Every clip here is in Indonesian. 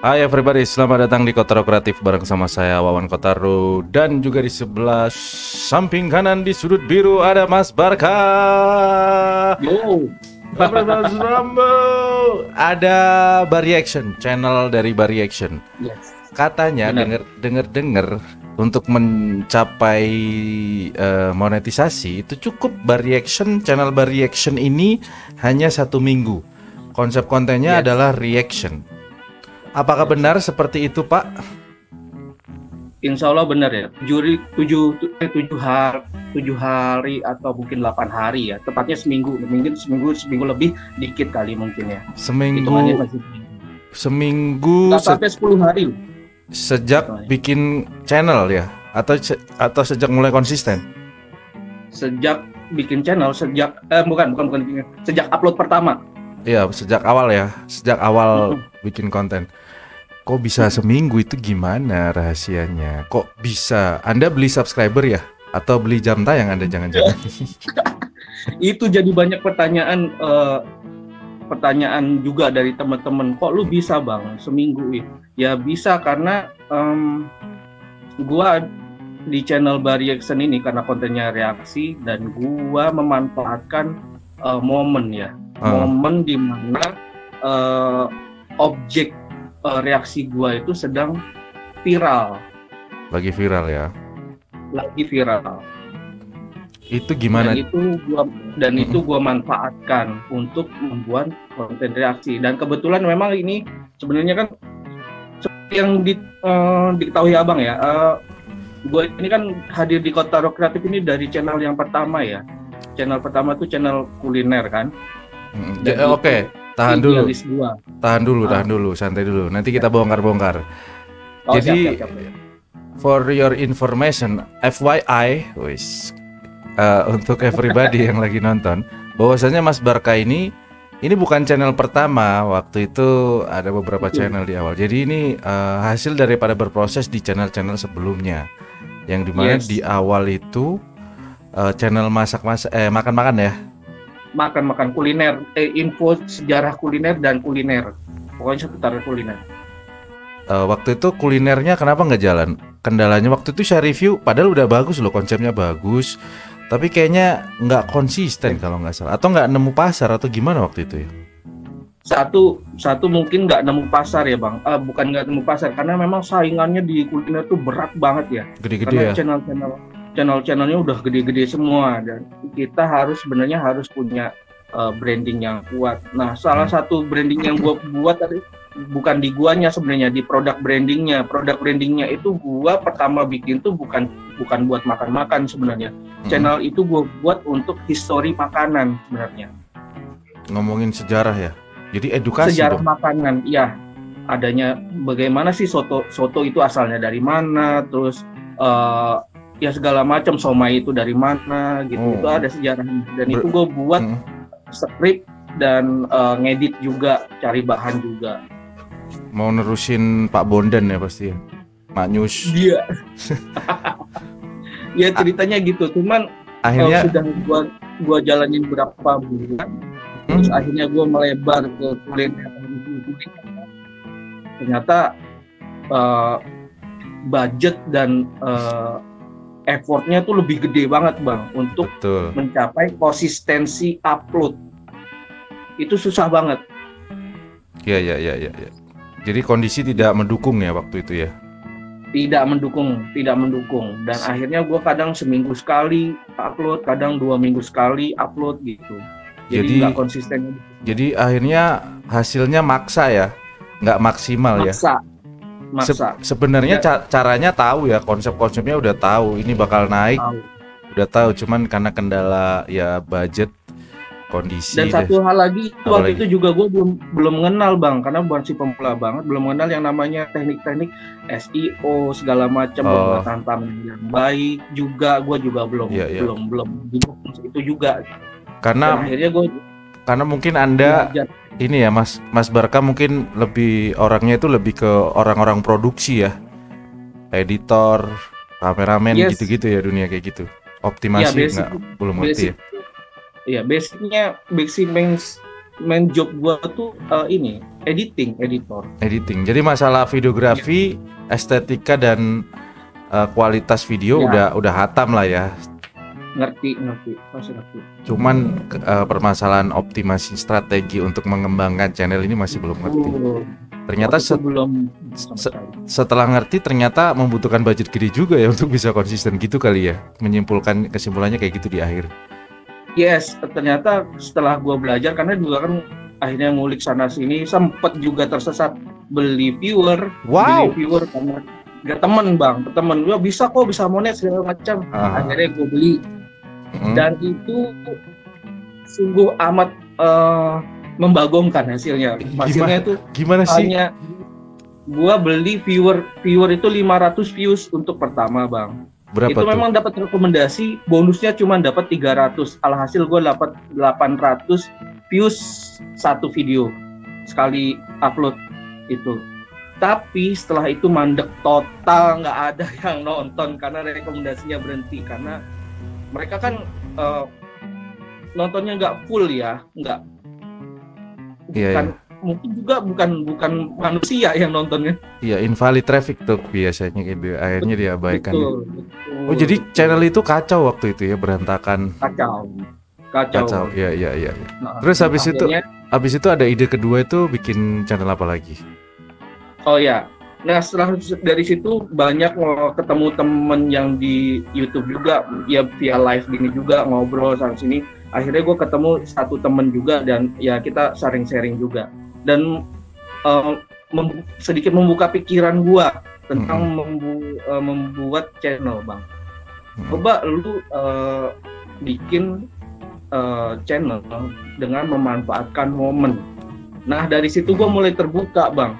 Hai everybody, selamat datang di Kotaro Kreatif bareng sama saya Wawan Kotaro. Dan juga di sebelah samping kanan di sudut biru ada Mas Barka. Yo, Mas Rambo. Ada Bari Action, channel dari Bari Action. yes, Katanya benar. denger untuk mencapai monetisasi itu cukup Bari Action, channel Bari Action ini hanya 1 minggu. Konsep kontennya Yes, adalah reaction. Apakah yes. benar seperti itu, Pak? Insya Allah benar ya. Tujuh hari atau mungkin 8 hari ya. Tepatnya seminggu, mungkin seminggu lebih dikit kali mungkin ya. Hitungannya Seminggu, masih seminggu. seminggu Nggak sampai 10 hari loh. sejak Hitungannya. bikin channel ya, atau sejak mulai konsisten. Sejak bikin channel, bukan, sejak upload pertama. Iya, sejak awal ya, sejak awal Mm-mm. bikin konten. Kok bisa seminggu itu gimana rahasianya? Kok bisa? Anda beli subscriber ya? Atau beli jam tayang Anda jangan-jangan? Itu jadi banyak pertanyaan juga dari teman-teman. Kok lu bisa bang seminggu itu? Ya bisa karena gua di channel Bari Action ini karena kontennya reaksi dan gua memanfaatkan momen ya, momen di mana objek reaksi gua itu sedang viral, Lagi viral ya. lagi viral. Itu Dan gimana? itu gua manfaatkan untuk membuat konten reaksi. Dan kebetulan memang ini sebenarnya kan seperti yang diketahui abang ya. Gue ini kan hadir di Kotaro Kreatif ini dari channel yang pertama ya. Channel pertama tuh channel kuliner kan. Dan Oke, tahan dulu. idealis gua. Tahan Ah, dulu, santai dulu. Nanti kita bongkar-bongkar. oh siap Jadi, siap siap. for your information, FYI, untuk everybody yang lagi nonton, bahwasanya Mas Barka ini bukan channel pertama. Waktu itu ada beberapa Betul. channel di awal. Jadi ini hasil daripada berproses di channel-channel sebelumnya, yang dimana Yes. di awal itu channel makan-makan ya. Makan kuliner, info sejarah kuliner dan kuliner. Pokoknya seputar kuliner. Waktu itu kulinernya kenapa nggak jalan? Kendalanya waktu itu saya review, padahal udah bagus loh, konsepnya bagus, tapi kayaknya nggak konsisten kalau nggak salah, atau nggak nemu pasar atau gimana waktu itu ya? Satu mungkin nggak nemu pasar ya bang. Bukan nggak nemu pasar karena memang saingannya di kuliner tuh berat banget ya. Gede-gede Karena ya. channel-channelnya udah gede-gede semua dan kita sebenarnya harus punya branding yang kuat. Nah, salah satu branding yang gua buat tadi bukan di guanya sebenarnya, di produk brandingnya. Produk brandingnya itu gua pertama bikin tuh bukan buat makan-makan sebenarnya. Channel itu gua buat untuk histori makanan sebenarnya. Ngomongin sejarah ya. Jadi edukasi Sejarah dong. makanan, ya. Adanya bagaimana sih soto itu asalnya dari mana, terus ya segala macam, somai itu dari mana gitu. Itu ada sejarahnya dan itu gue buat skrip dan ngedit juga, cari bahan juga. Mau nerusin Pak Bondan ya pasti ya. Mak Nyus. Dia ya ceritanya gitu, cuman Akhirnya sudah gua jalanin berapa bulan, terus akhirnya gue melebar ke kuliner. Ternyata budget dan effortnya tuh lebih gede banget bang untuk betul. mencapai konsistensi upload. Itu susah banget. Ya. Jadi kondisi tidak mendukung ya waktu itu ya. Tidak mendukung. Dan akhirnya gue kadang seminggu sekali upload, kadang 2 minggu sekali upload gitu. Jadi nggak konsisten. Jadi akhirnya hasilnya maksa ya, nggak maksimal ya. Maksa. Sebenarnya caranya tahu ya, konsepnya udah tahu, ini bakal naik, udah tahu. Cuman karena kendala ya budget, kondisi. Dan satu hal lagi, waktu itu juga gue belum mengenal bang, karena masih pemula banget, belum mengenal yang namanya teknik-teknik SEO segala macam, tantangan yang baik juga, gue juga belum itu juga. Karena mungkin Anda ini ya Mas Barka mungkin orangnya itu lebih ke orang-orang produksi ya, editor, kameramen gitu-gitu ya, dunia kayak gitu. Optimasi belum ngerti ya. Iya, basic main job gue tuh ini editor. Jadi masalah videografi, estetika dan kualitas video udah hatam lah ya. Ngerti, masih ngerti. Cuman permasalahan optimasi strategi untuk mengembangkan channel ini masih belum ngerti. Ternyata setelah ngerti ternyata membutuhkan budget gede juga ya untuk bisa konsisten gitu kali ya. Kesimpulannya kayak gitu di akhir. Yes, ternyata setelah gua belajar, karena juga kan akhirnya ngulik sana sini, sempet juga tersesat beli viewer. Wow. Beli viewer karena gak temen ya bisa monet segala macam. Akhirnya gue beli. Dan itu sungguh amat membagongkan hasilnya. Hasilnya itu gimana sih? Hanya gua beli viewer itu 500 views untuk pertama, Bang. Berapa itu tuh? Memang dapat rekomendasi, bonusnya cuma dapat 300. Alhasil gua dapat 800 views satu video sekali upload itu. Tapi setelah itu mandek total, nggak ada yang nonton karena rekomendasinya berhenti, karena mereka kan nontonnya nggak full ya, nggak. Mungkin juga bukan manusia yang nontonnya. Iya, invalid traffic tuh biasanya gitu. Akhirnya diabaikan. Betul. Oh, jadi channel itu kacau waktu itu ya, berantakan. Kacau. Iya. Nah, terus habis itu ada ide kedua itu bikin channel apa lagi? Oh ya. Nah, setelah dari situ banyak ketemu temen yang di YouTube juga, ya via live gini juga, ngobrol sana sini. Akhirnya gue ketemu satu temen juga, dan ya kita sharing juga. Dan sedikit membuka pikiran gue tentang membuat channel, Bang. Coba lu bikin channel dengan memanfaatkan momen. Nah, dari situ gue mulai terbuka, Bang.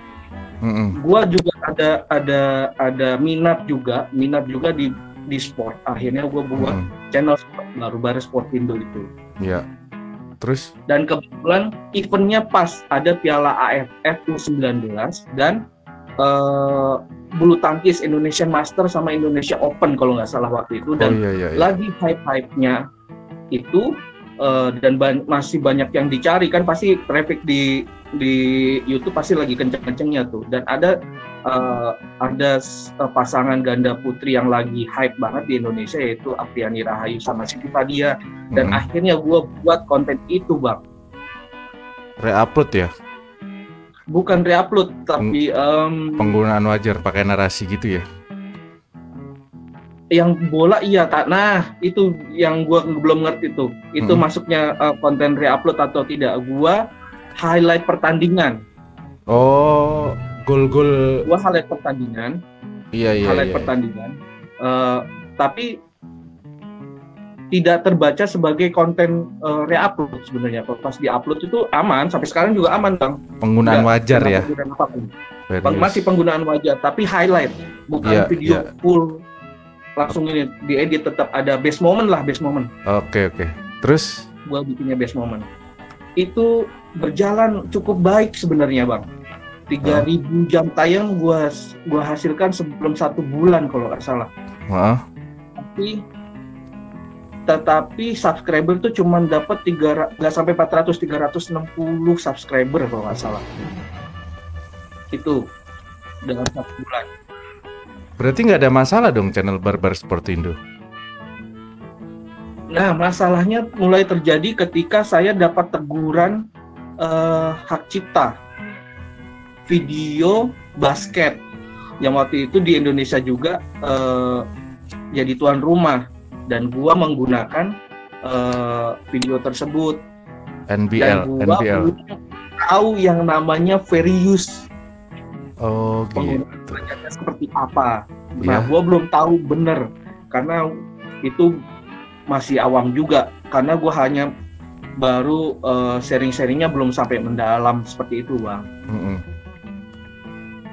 Gua juga ada minat juga di sport. Akhirnya gua buat channel sport baru Sportindo itu. Iya. Terus? Dan kebetulan eventnya pas ada Piala AFF U19 dan bulu tangkis Indonesian Master sama Indonesia Open kalau nggak salah waktu itu, dan lagi hype-nya itu. Dan masih banyak yang dicari kan, pasti traffic di YouTube pasti lagi kenceng-kencengnya tuh, dan ada pasangan ganda putri yang lagi hype banget di Indonesia, yaitu Apriani Rahayu sama Siti Fadia, dan akhirnya gue buat konten itu, Bang. Re-upload ya? Bukan re-upload, tapi penggunaan wajar pakai narasi gitu ya? Yang bola iya, tak. Nah, itu yang gua belum ngerti tuh. Itu masuknya konten re-upload atau tidak. Gua highlight pertandingan. Oh, gol-gol. Gua highlight pertandingan. Iya. Pertandingan. Tapi tidak terbaca sebagai konten re-upload sebenarnya. Kalau pas di-upload itu aman, sampai sekarang juga aman, Bang. Penggunaan wajar ya. Masih penggunaan wajar, tapi highlight, bukan video full. Langsung ini diedit, tetap ada best moment. Oke. Terus gua bikinnya best moment. Itu berjalan cukup baik sebenarnya, Bang. 3.000 jam tayang gua hasilkan sebelum 1 bulan kalau nggak salah. Tetapi subscriber tuh cuma dapat 360 subscriber kalau nggak salah. Itu dalam 1 bulan. Berarti nggak ada masalah dong channel Barbar Sportindo? Nah, masalahnya mulai terjadi ketika saya dapat teguran hak cipta video basket yang waktu itu di Indonesia juga jadi tuan rumah, dan gua menggunakan video tersebut. NBL. Tahu yang namanya fair use. Oh, gitu. Penggunaannya seperti apa? Nah, gua belum tahu bener karena itu masih awam juga. Karena gua hanya baru sharing-sharingnya belum sampai mendalam seperti itu, Bang.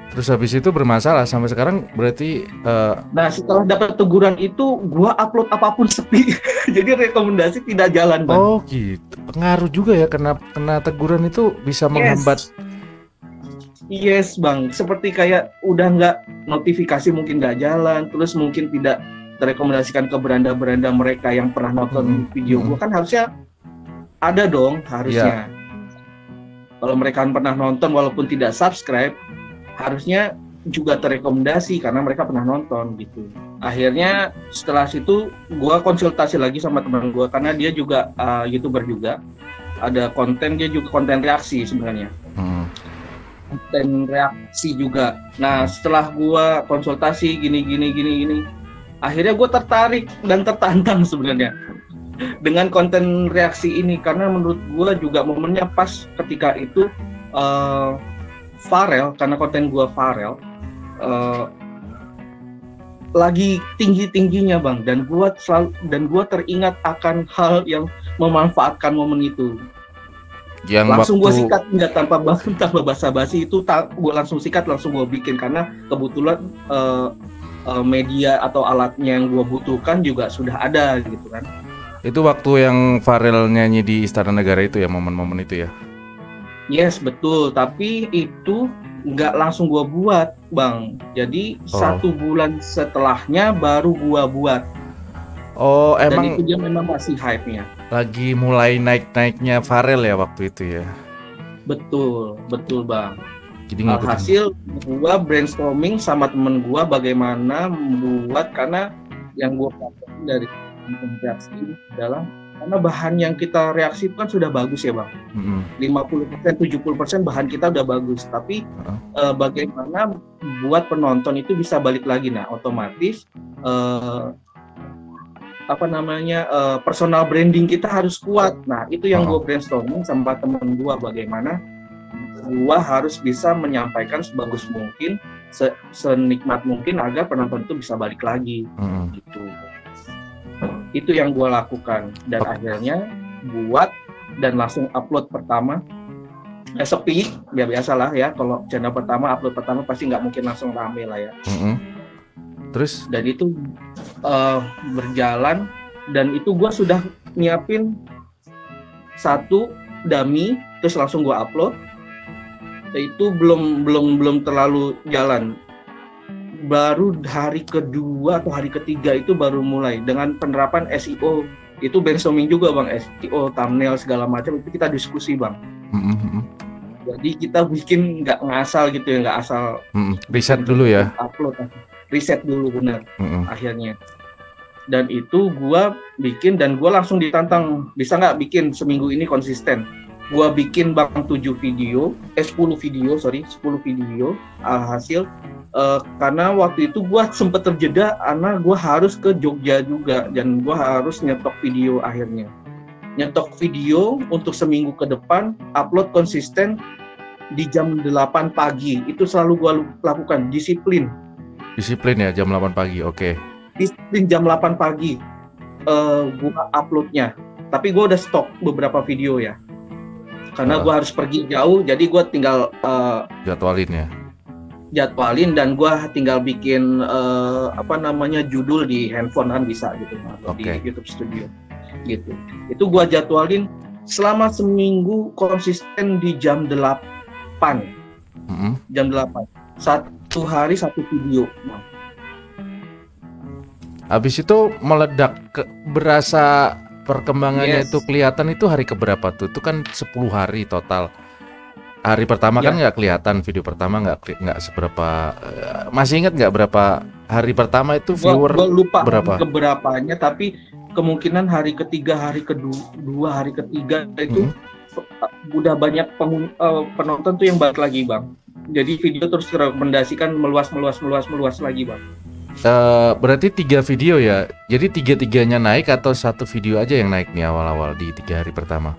Terus habis itu bermasalah sampai sekarang berarti. Nah, setelah dapat teguran itu, gua upload apapun sepi. Jadi rekomendasi tidak jalan, Bang. Oh, gitu. Pengaruh juga ya, kena teguran itu bisa menghambat. Yes, Bang. Seperti kayak udah nggak, notifikasi mungkin nggak jalan, terus mungkin tidak direkomendasikan ke beranda-beranda mereka yang pernah nonton video gua. Kan harusnya ada dong, harusnya. Kalau mereka pernah nonton walaupun tidak subscribe, harusnya juga terrekomendasi karena mereka pernah nonton gitu. Akhirnya setelah situ gue konsultasi lagi sama teman gue karena dia juga YouTuber juga. Ada konten, dia juga konten reaksi sebenarnya. Konten reaksi juga. Nah setelah gue konsultasi gini, akhirnya gue tertarik dan tertantang sebenarnya dengan konten reaksi ini karena menurut gue juga momennya pas ketika itu Farel, karena konten gue Farel lagi tingginya bang, dan gue teringat akan hal yang memanfaatkan momen itu. Yang langsung gue sikat nggak tanpa basa-basi itu, gue langsung sikat, langsung gue bikin karena kebetulan media atau alatnya yang gue butuhkan juga sudah ada gitu kan. Itu waktu yang Farel nyanyi di Istana Negara itu ya, momen-momen itu ya? Yes betul, tapi itu nggak langsung gua buat bang, jadi 1 bulan setelahnya baru gua buat. Oh emang. Dan itu dia memang masih hype-nya. Lagi mulai naik-naiknya Farel ya waktu itu ya? Betul bang. Jadi hasil gua brainstorming sama temen gua bagaimana membuat, karena yang gua pelajari dari reaksi ini adalah karena bahan yang kita reaksi kan sudah bagus ya bang, 50%, 70% bahan kita udah bagus, tapi bagaimana buat penonton itu bisa balik lagi. Nah otomatis personal branding kita harus kuat. Nah itu yang gue brainstorming sama temen gue, bagaimana gue harus bisa menyampaikan sebagus mungkin, senikmat mungkin agar penonton itu bisa balik lagi gitu. Itu yang gue lakukan, dan akhirnya buat dan langsung upload pertama. Sepi, ya biasalah ya, kalau channel pertama, upload pertama pasti nggak mungkin langsung rame lah ya. Terus? Dan itu berjalan, dan itu gue sudah nyiapin 1 dummy, terus langsung gue upload. Itu belum terlalu jalan. Baru hari kedua atau hari ketiga itu baru mulai dengan penerapan SEO. Itu brainstorming juga bang, SEO, thumbnail segala macam itu kita diskusi bang. Jadi kita bikin nggak ngasal gitu ya, nggak asal riset dulu ya, upload, riset dulu benar. Akhirnya, dan itu gua bikin, dan gua langsung ditantang, bisa nggak bikin seminggu ini konsisten. Gua bikin bang 10 video hasil. Karena waktu itu gue sempet terjeda karena gue harus ke Jogja juga, dan gue harus nyetok video. Akhirnya nyetok video untuk seminggu ke depan, upload konsisten di jam 8 pagi. Itu selalu gue lakukan, disiplin ya, jam 8 pagi. Oke. Disiplin jam 8 pagi gue uploadnya, tapi gue udah stok beberapa video ya, karena gue harus pergi jauh, jadi gue tinggal jadwalin, dan gue tinggal bikin judul di handphone kan bisa gitu, atau di YouTube Studio gitu. Itu gue jadwalin selama seminggu konsisten di jam 8. Jam 8. 1 hari 1 video. Habis itu meledak, berasa perkembangannya itu kelihatan. Itu hari keberapa tuh? Itu kan 10 hari total. Hari pertama kan nggak kelihatan, video pertama nggak seberapa. Masih ingat nggak berapa hari pertama itu viewer? Gua lupa berapa? Keberapanya, tapi kemungkinan hari ketiga, hari kedua, hari ketiga itu udah banyak penonton tuh yang balik lagi bang. Jadi video terus direkomendasikan meluas lagi bang. Berarti 3 video ya. Jadi 3-3-nya naik atau 1 video aja yang naik nih awal-awal di 3 hari pertama?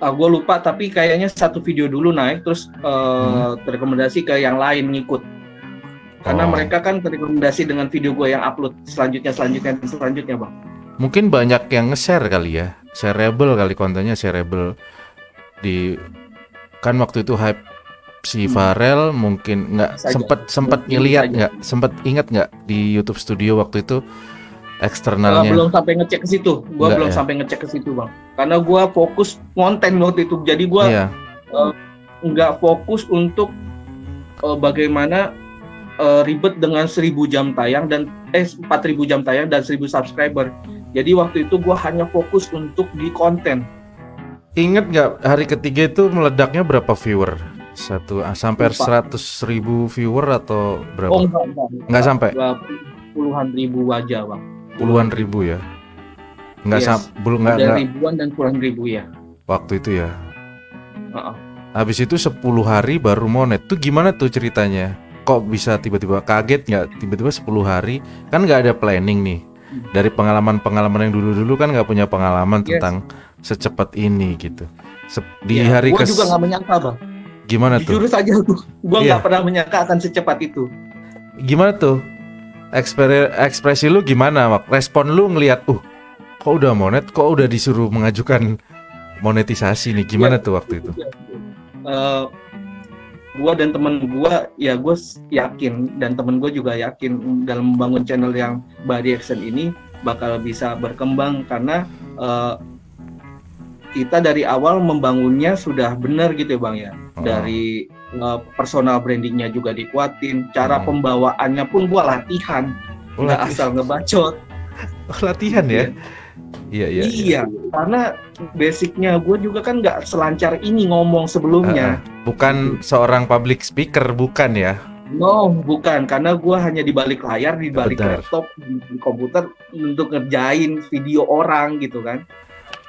Gue lupa, tapi kayaknya 1 video dulu naik, terus terrekomendasi ke yang lain ngikut. Karena mereka kan terrekomendasi dengan video gue yang upload selanjutnya bang. Mungkin banyak yang nge-share kali ya, shareable kali, kontennya shareable. Kan waktu itu hype si Farel, mungkin nggak sempet ngeliat nggak, sempet ingat nggak di YouTube Studio waktu itu eksternalnya? Belum sampai ngecek ke situ, sampai ngecek ke situ bang, karena gue fokus konten waktu itu, jadi gue nggak fokus untuk bagaimana ribet dengan 1000 jam tayang dan 4000 jam tayang dan 1000 subscriber. Jadi waktu itu gue hanya fokus untuk di konten. inget nggak hari ketiga itu meledaknya berapa viewer? Sampai 100.000 viewer atau berapa? Oh Nggak sampai. Puluhan ribu aja bang. Puluhan ribu ya? Belum nggak ribuan dan puluhan ribu ya. Waktu itu ya. Habis itu 10 hari baru monet. Tuh gimana tuh ceritanya? Kok bisa tiba-tiba kaget nggak? Tiba-tiba 10 hari kan nggak ada planning nih. Dari pengalaman-pengalaman yang dulu-dulu kan nggak punya pengalaman tentang secepat ini gitu. Di hari gua juga nggak menyangka bang. Gimana tuh? Jujur saja gua nggak pernah menyangka akan secepat itu. Gimana tuh? Ekspresi lu gimana? Respon lu ngelihat, kok udah monet, kok udah disuruh mengajukan monetisasi nih, gimana tuh waktu itu? Gua dan temen gua, ya gue yakin dan temen gue juga yakin dalam membangun channel yang Bari Action ini bakal bisa berkembang karena kita dari awal membangunnya sudah benar gitu ya bang ya. Dari personal brandingnya juga dikuatin, cara pembawaannya pun gua latihan, nggak asal ngebacot. Latihan ya? Iya. Karena basicnya gue juga kan nggak selancar ini ngomong sebelumnya. Bukan seorang public speaker, bukan ya? No, bukan. Karena gue hanya di balik layar, di balik laptop, di komputer untuk ngerjain video orang gitu kan.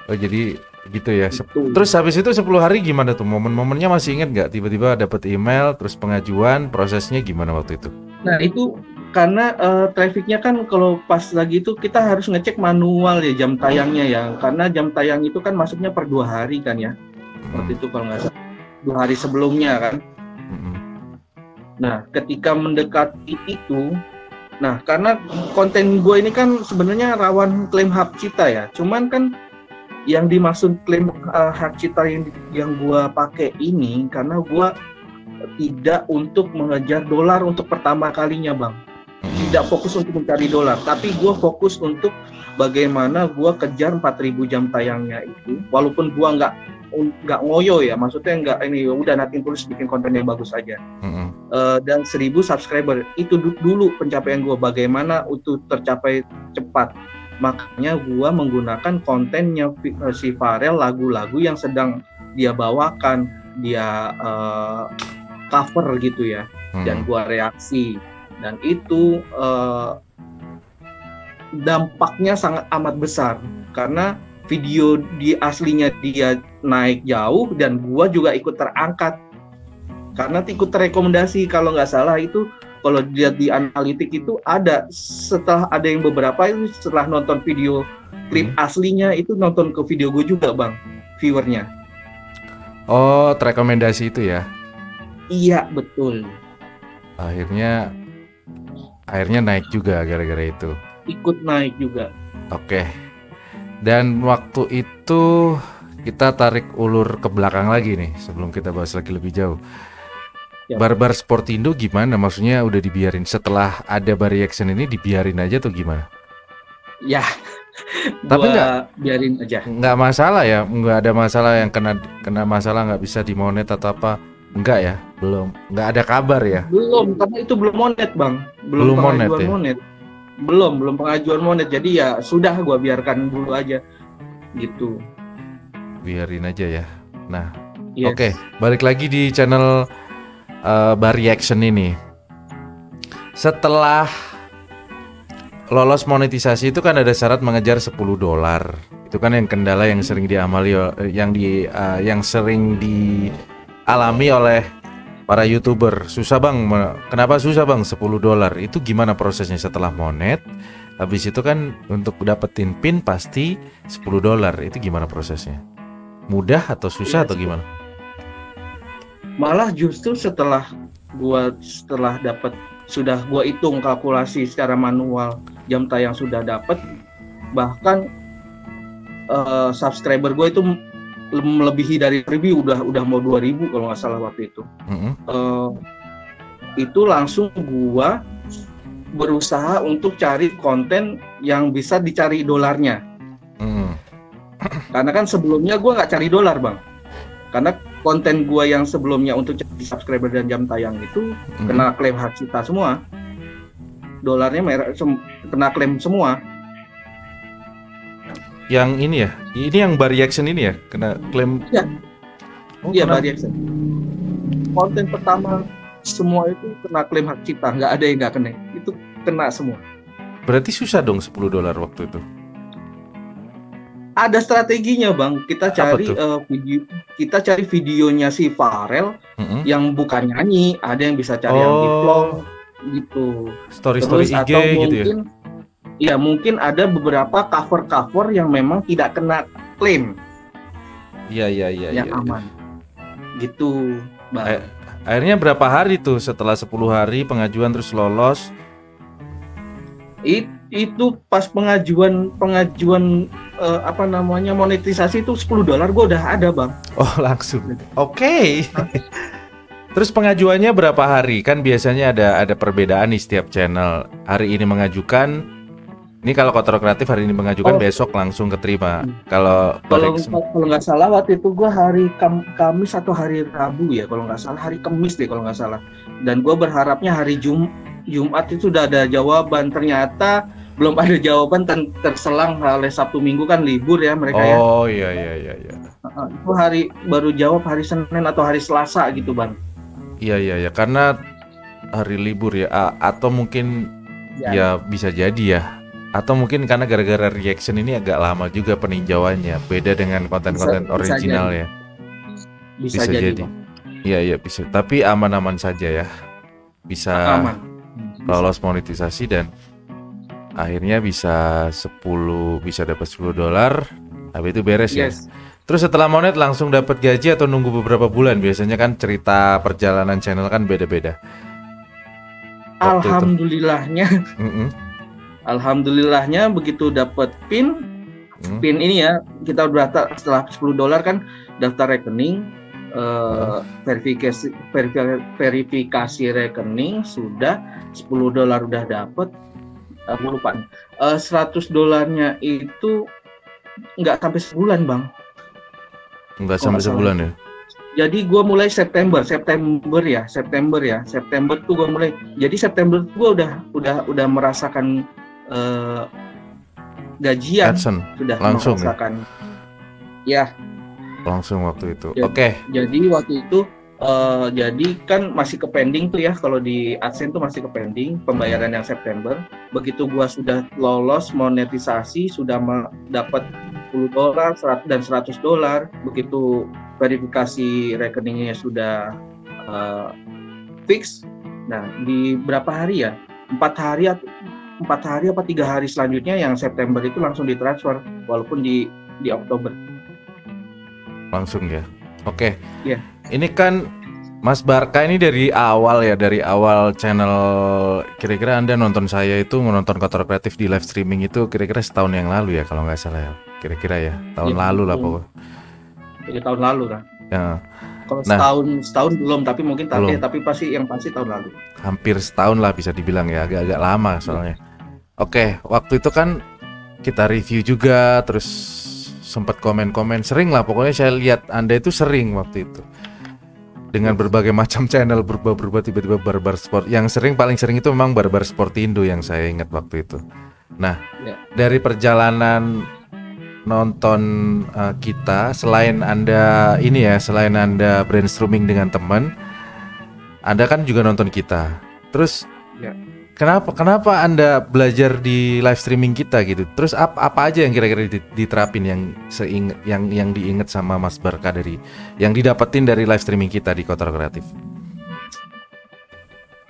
Oh jadi gitu ya. Terus habis itu 10 hari gimana tuh? Momen-momennya masih inget nggak? Tiba-tiba dapet email, terus pengajuan, prosesnya gimana waktu itu? Nah itu karena trafficnya kan kalau pas lagi itu kita harus ngecek manual ya jam tayangnya ya. Karena jam tayang itu kan masuknya per 2 hari kan ya. Waktu itu kalau nggak salah 2 hari sebelumnya kan. Nah ketika mendekati itu, nah karena konten gue ini kan sebenarnya rawan klaim hak cipta ya. Cuman kan yang dimaksud klaim hak cipta yang gue pakai ini karena gue tidak untuk mengejar dolar untuk pertama kalinya bang. Tidak fokus untuk mencari dolar, tapi gue fokus untuk bagaimana gue kejar 4.000 jam tayangnya itu, walaupun gue nggak ngoyo ya, maksudnya nggak ini udah nating tulus bikin konten yang bagus aja. Dan 1.000 subscriber itu dulu pencapaian gue, bagaimana untuk tercapai cepat. Makanya gue menggunakan kontennya si Farel, lagu-lagu yang sedang dia bawakan, dia cover gitu ya, dan gue reaksi. Dan itu dampaknya sangat amat besar karena video di aslinya dia naik jauh dan gua juga ikut terangkat karena ikut terrekomendasi. Kalau nggak salah itu kalau dilihat di analitik itu ada setelah ada yang beberapa itu setelah nonton video klip aslinya itu nonton ke video gue juga bang viewernya. Oh terrekomendasi itu ya? Iya betul. Akhirnya naik juga gara-gara itu. Ikut naik juga. Oke. Dan waktu itu kita tarik ulur ke belakang lagi nih sebelum kita bahas lagi lebih jauh. Barbar Sportindo gimana? Maksudnya udah dibiarin setelah ada Bari Action ini dibiarin aja tuh gimana? Ya. Tapi biarin aja. Nggak masalah ya? Nggak ada masalah yang kena masalah nggak bisa dimonet atau apa? Enggak ya? Nggak ada kabar ya? Belum, karena itu belum monet bang. Belum pengajuan monet. Belum pengajuan monet. Jadi ya sudah gua biarkan dulu aja gitu. Biarin aja ya. Nah, Oke, balik lagi di channel Bari Action ini. Setelah lolos monetisasi itu kan ada syarat mengejar $10. Itu kan yang kendala yang sering diamali yang sering dialami oleh para YouTuber. Susah bang, kenapa susah bang $10? Itu gimana prosesnya setelah monet? Habis itu kan untuk dapetin pin pasti $10. Itu gimana prosesnya? Mudah atau susah atau gimana? Malah justru setelah dapat, sudah gua hitung kalkulasi secara manual, jam tayang sudah dapat, bahkan subscriber gue itu melebihi dari 1.000, udah mau 2.000 kalau nggak salah waktu itu. Itu langsung gua berusaha untuk cari konten yang bisa dicari dolarnya. Karena kan sebelumnya gua nggak cari dolar bang, karena konten gua yang sebelumnya untuk cari subscriber dan jam tayang itu kena klaim hak cipta semua, dolarnya kena klaim semua. Yang ini ya, ini yang bar reaction ini ya, kena klaim. Iya. Oh, Iya, kena- bar reaction. Konten pertama semua itu kena klaim hak cipta, nggak ada yang nggak kena. Itu kena semua. Berarti susah dong $10 waktu itu. Ada strateginya bang, kita Apa cari tuh? kita cari videonya si Farel Mm-mm. yang bukan nyanyi, ada yang bisa cari yang di vlog gitu. Story-story Terus IG atau gitu ya. mungkin ya mungkin ada beberapa cover yang memang tidak kena klaim Iya. yang aman gitu bang. Akhirnya berapa hari tuh setelah 10 hari pengajuan terus lolos? Itu pas pengajuan monetisasi itu $10 gue udah ada bang. Oh langsung. Oke. Terus pengajuannya berapa hari? Kan biasanya ada perbedaan nih setiap channel. Hari ini mengajukan. Ini kalau Kotor Kreatif hari ini mengajukan, besok langsung keterima. Kalau nggak salah waktu itu gue hari Kamis atau hari Rabu ya, kalau nggak salah hari Kamis deh kalau nggak salah. Dan gue berharapnya hari Jumat itu udah ada jawaban. Ternyata belum ada jawaban, terselang oleh Sabtu Minggu kan libur ya mereka ya. Oh iya. Itu hari baru jawab hari Senin atau hari Selasa gitu bang. Iya karena hari libur ya. Atau mungkin ya bisa jadi ya. Atau mungkin karena gara-gara reaction ini agak lama juga peninjauannya, beda dengan konten-konten original ya. Bisa jadi. Bang. Iya bisa. Tapi aman-aman saja ya. Bisa aman. Lolos monetisasi dan akhirnya bisa dapat $10. Habis itu beres ya. Terus setelah monet langsung dapat gaji atau nunggu beberapa bulan? Biasanya kan cerita perjalanan channel kan beda-beda. Alhamdulillahnya begitu dapat pin ini ya, kita daftar setelah $10 kan daftar rekening, verifikasi rekening sudah, $10 udah dapat. Aku lupa nih. $100 itu nggak sampai sebulan bang. Nggak sampai sebulan ya. Jadi gue mulai September tuh gue mulai. Jadi September gue udah merasakan gajian. AdSense. Sudah langsung merasakan. Ya. Langsung waktu itu. Oke. Jadi waktu itu jadi kan masih ke pending tuh ya, kalau di AdSense tuh masih ke pending pembayaran yang September. Begitu gue sudah lolos monetisasi, sudah dapat $10 dan $100, begitu verifikasi rekeningnya sudah fix. Nah, di berapa hari ya? 4 hari apa 3 hari selanjutnya yang September itu langsung ditransfer, walaupun di Oktober. Langsung ya. Oke. Iya. Ini kan Mas Barka ini dari awal channel, kira-kira Anda nonton saya itu menonton Kotor Kreatif di live streaming itu kira-kira setahun yang lalu ya kalau nggak salah ya. Kira-kira ya, tahun lalu lah pokoknya. Jadi tahun lalu kan. Ya. Kalau setahun belum, tapi mungkin tapi pasti tahun lalu. Hampir setahun lah bisa dibilang ya, agak-agak lama soalnya. Oke, waktu itu kan kita review juga, terus sempat komen-komen, sering lah pokoknya saya lihat Anda itu sering waktu itu. Dengan berbagai macam channel berubah-berubah, tiba-tiba Barbar Sport. Yang paling sering itu memang Barbar Sport Indo yang saya ingat waktu itu. Nah, dari perjalanan nonton kita, selain Anda brainstorming dengan teman, Anda kan juga nonton kita. Terus kenapa Anda belajar di live streaming kita gitu? Terus apa aja yang kira-kira diterapin yang diingat sama Mas Barka yang didapetin dari live streaming kita di Kotor Kreatif?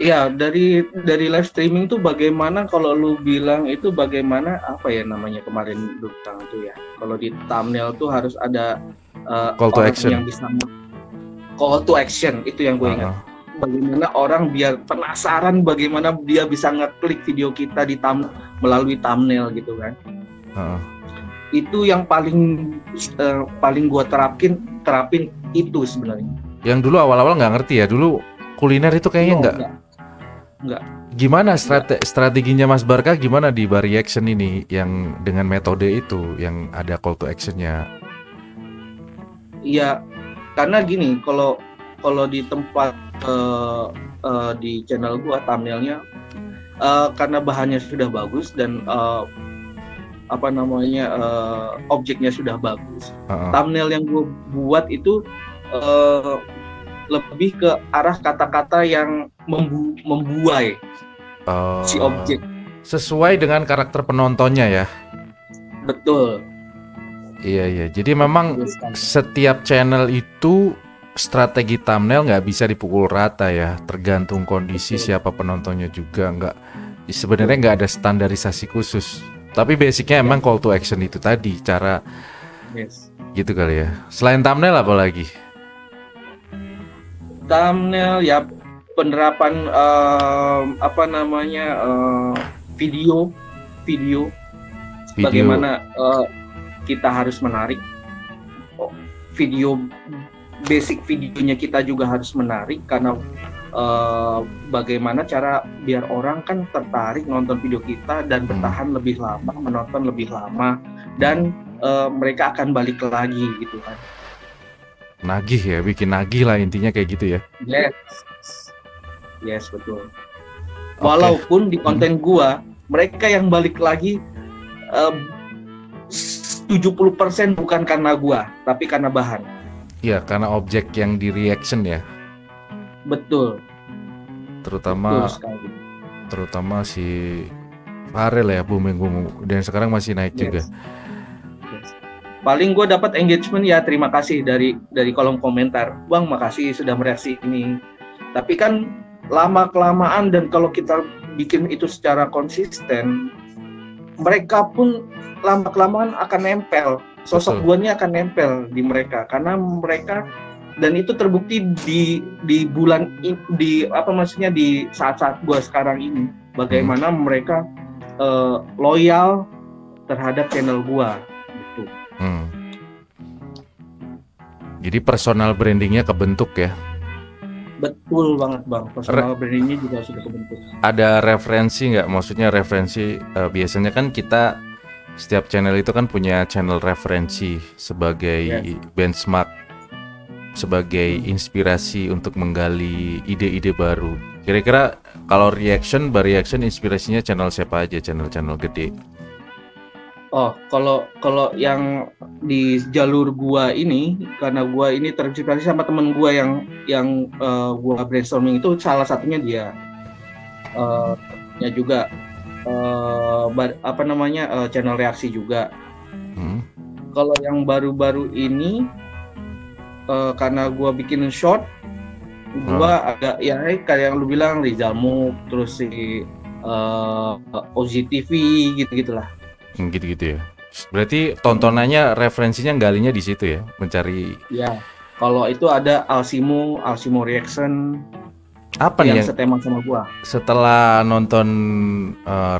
Iya, dari live streaming tuh bagaimana, kalau lu bilang itu bagaimana apa ya namanya kemarin lu bilang itu ya. Kalau di thumbnail tuh harus ada call to action yang bisa call to action, itu yang gue ingat. Bagaimana orang biar penasaran, bagaimana dia bisa ngeklik video kita melalui thumbnail gitu kan. Itu yang paling gue terapin itu sebenarnya. Yang dulu awal-awal nggak ngerti ya, dulu kuliner itu kayaknya nggak. Gimana strateginya Mas Barka gimana di bar reaction ini yang dengan metode itu yang ada call to actionnya? Iya, karena gini, kalau di tempat di channel gua thumbnailnya karena bahannya sudah bagus dan apa namanya objeknya sudah bagus. Thumbnail yang gue buat itu lebih ke arah kata-kata yang membuai si objek. Sesuai dengan karakter penontonnya ya. Betul. Iya. Jadi memang setiap channel itu strategi thumbnail nggak bisa dipukul rata ya. Tergantung kondisi siapa penontonnya juga. Sebenarnya nggak ada standarisasi khusus. Tapi basicnya emang call to action itu tadi, cara gitu kali ya. Selain thumbnail apa lagi? Thumbnail ya penerapan video. Bagaimana kita harus menarik video, basic videonya kita juga harus menarik karena bagaimana cara biar orang kan tertarik nonton video kita dan bertahan lebih lama, menonton lebih lama, dan mereka akan balik lagi gitu kan. Nagih ya, bikin nagih lah intinya kayak gitu ya. Yes betul. Walaupun di konten gua mereka yang balik lagi 70% bukan karena gua, tapi karena bahan. Iya, karena objek yang di reaction ya. Betul. Terutama si Farel ya, booming dan sekarang masih naik juga. Paling gue dapat engagement ya terima kasih dari kolom komentar. Bang, makasih sudah mereaksi ini. Tapi kan lama kelamaan dan kalau kita bikin itu secara konsisten, mereka pun lama kelamaan akan nempel. Sosok gue ini akan nempel di mereka karena mereka, dan itu terbukti di bulan di saat-saat gue sekarang ini bagaimana mereka loyal terhadap channel gue gitu. Jadi personal brandingnya kebentuk ya. Betul banget bang, personal brandingnya juga sudah kebentuk. Ada referensi nggak? Maksudnya referensi biasanya kan kita setiap channel itu kan punya channel referensi sebagai benchmark, sebagai inspirasi untuk menggali ide-ide baru. Kira-kira kalau reaction inspirasinya channel siapa aja, channel gede? Oh, kalau yang di jalur gua ini, karena gua ini terinspirasi sama temen gua yang gua brainstorming itu, salah satunya dia. Ya juga channel reaksi juga. Kalau yang baru-baru ini karena gua bikin short, gua agak ya kayak yang lu bilang Rizal Move, terus si Ozi TV gitu-gitulah. Gitu-gitu ya. Berarti tontonannya referensinya galinya di situ ya, mencari. Ya. Kalau itu ada Alsimo Reaction. Apa nih yang setema sama gua? Setelah nonton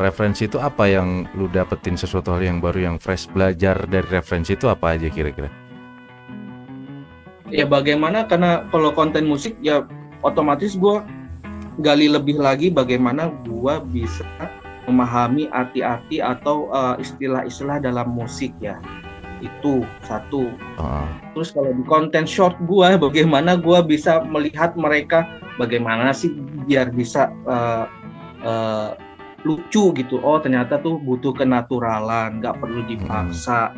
referensi itu apa yang lu dapetin, sesuatu hal yang baru, yang fresh, belajar dari referensi itu apa aja kira-kira? Ya bagaimana, karena kalau konten musik ya otomatis gua gali lebih lagi bagaimana gua bisa memahami arti-arti atau istilah-istilah dalam musik ya. Itu satu. Terus kalau di konten short gua, bagaimana gua bisa melihat mereka bagaimana sih biar bisa lucu gitu. Oh ternyata tuh butuh kenaturalan, nggak perlu dipaksa,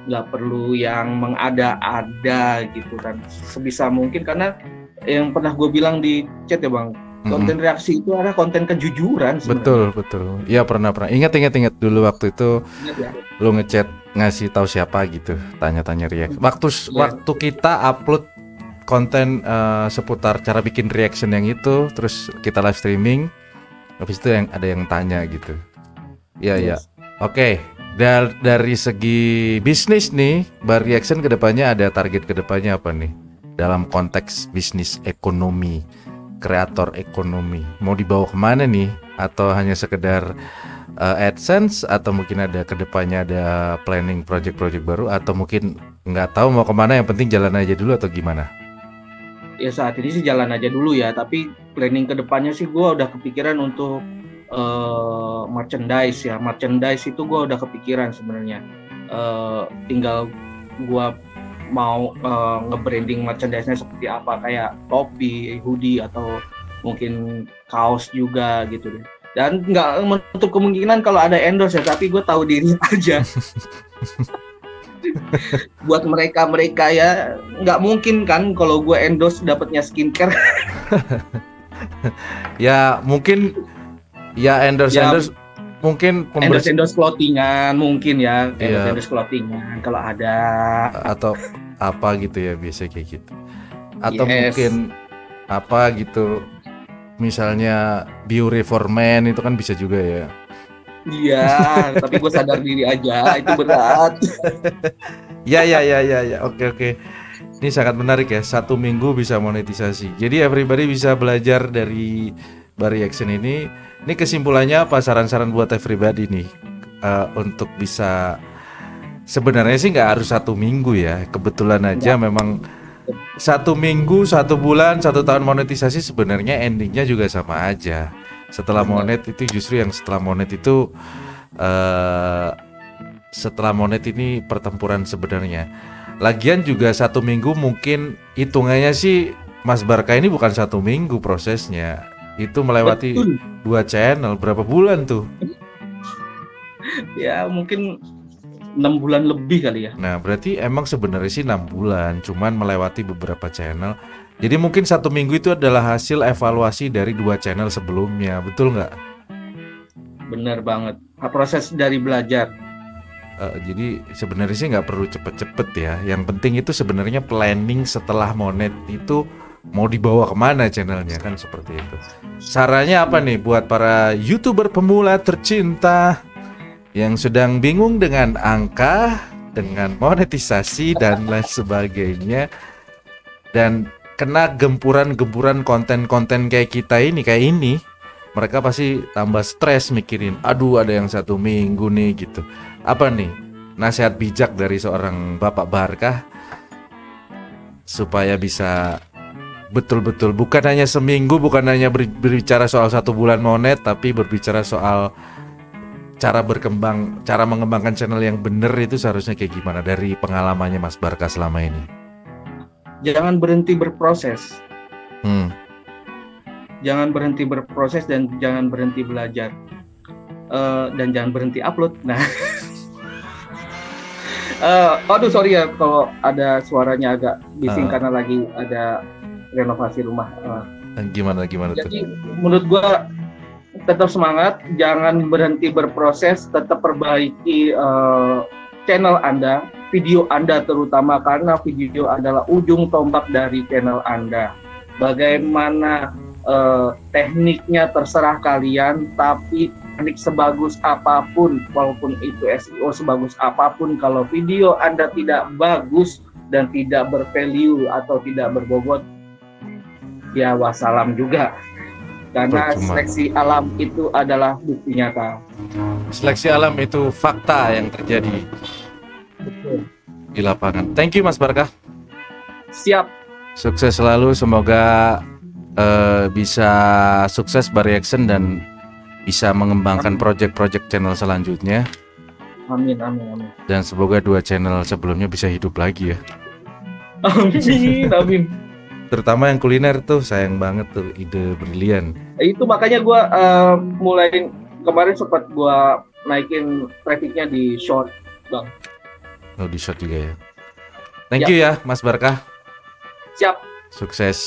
nggak perlu yang mengada-ada gitu kan. Sebisa mungkin, karena yang pernah gue bilang di chat ya bang, konten reaksi itu adalah konten kejujuran sebenarnya. Betul. Iya pernah. Ingat dulu waktu itu lu ngechat ngasih tahu siapa gitu, tanya-tanya reaksi. Waktu kita upload konten seputar cara bikin reaction yang itu, terus kita live streaming, habis itu ada yang tanya gitu. Iya. Oke. Dari segi bisnis nih, Bar Reaction kedepannya ada target kedepannya apa nih? Dalam konteks bisnis ekonomi, kreator ekonomi, mau dibawa kemana nih? Atau hanya sekedar AdSense, atau mungkin ada kedepannya ada planning project-project baru, atau mungkin nggak tahu mau kemana, yang penting jalan aja dulu, atau gimana? Ya saat ini sih jalan aja dulu ya, tapi planning kedepannya sih gue udah kepikiran untuk merchandise ya. Merchandise itu gue udah kepikiran sebenarnya. Tinggal gue mau nge-branding merchandise-nya seperti apa, kayak topi, hoodie, atau mungkin kaos juga gitu deh. Dan nggak menutup kemungkinan kalau ada endorse ya, tapi gue tahu diri aja. Buat mereka ya nggak mungkin kan kalau gue endorse dapatnya skincare. Ya mungkin ya endorse mungkin endorse clothingan mungkin ya, endorse clothingan kalau ada, atau apa gitu ya, biasa kayak gitu. Atau mungkin apa gitu, misalnya Biore for Men itu kan bisa juga ya. Iya, tapi gue sadar diri aja, itu berat. Ya. Oke. Ini sangat menarik ya, 1 minggu bisa monetisasi. Jadi everybody bisa belajar dari Bari Action ini. Ini kesimpulannya apa, saran-saran buat everybody nih untuk bisa, sebenarnya sih nggak harus 1 minggu ya. Kebetulan aja memang 1 minggu, 1 bulan, 1 tahun monetisasi sebenarnya endingnya juga sama aja. Setelah monet itu justru yang setelah monet itu setelah monet ini pertempuran sebenarnya. Lagian juga 1 minggu mungkin hitungannya sih Mas Barka ini bukan 1 minggu prosesnya. Itu melewati 2 channel, berapa bulan tuh? Ya mungkin 6 bulan lebih kali ya. Nah berarti emang sebenarnya sih 6 bulan, cuman melewati beberapa channel. Jadi mungkin 1 minggu itu adalah hasil evaluasi dari 2 channel sebelumnya, betul nggak? Bener banget, proses dari belajar. Jadi sebenarnya sih nggak perlu cepet-cepet ya. Yang penting itu sebenarnya planning setelah monet itu mau dibawa kemana channelnya, kan seperti itu. Sarannya apa nih buat para YouTuber pemula tercinta yang sedang bingung dengan angka, dengan monetisasi dan lain sebagainya, dan kena gempuran-gempuran konten-konten kayak kita ini, mereka pasti tambah stres mikirin, aduh ada yang 1 minggu nih gitu. Apa nih nasihat bijak dari seorang Bapak Barkah supaya bisa betul-betul bukan hanya seminggu, bukan hanya berbicara soal 1 bulan monet, tapi berbicara soal cara mengembangkan channel yang benar itu seharusnya kayak gimana dari pengalamannya Mas Barkah selama ini? Jangan berhenti berproses. Jangan berhenti berproses dan jangan berhenti belajar. Dan jangan berhenti upload. Nah, aduh sorry ya kalau ada suaranya agak bising karena lagi ada renovasi rumah. Gimana Jadi, tuh? menurut gua tetap semangat, jangan berhenti berproses, tetap perbaiki channel Anda, video Anda terutama, karena video adalah ujung tombak dari channel Anda. Bagaimana tekniknya terserah kalian, tapi teknik sebagus apapun, walaupun itu SEO sebagus apapun, kalau video Anda tidak bagus dan tidak bervalue atau tidak berbobot, ya wassalam juga. Karena seleksi alam itu adalah bukti nyata. Seleksi alam itu fakta yang terjadi. Betul. Di lapangan. Thank you Mas Barkah. Siap. Sukses selalu, semoga bisa sukses Bari Action dan bisa mengembangkan project-project channel selanjutnya. Amin. Dan semoga 2 channel sebelumnya bisa hidup lagi ya. Amin. Terutama yang kuliner tuh sayang banget tuh, ide brilian. Itu makanya gue mulai kemarin sempat gue naikin trafficnya di short, Bang. Oh, di short juga ya. Thank you ya Mas Barkah. Siap. Sukses.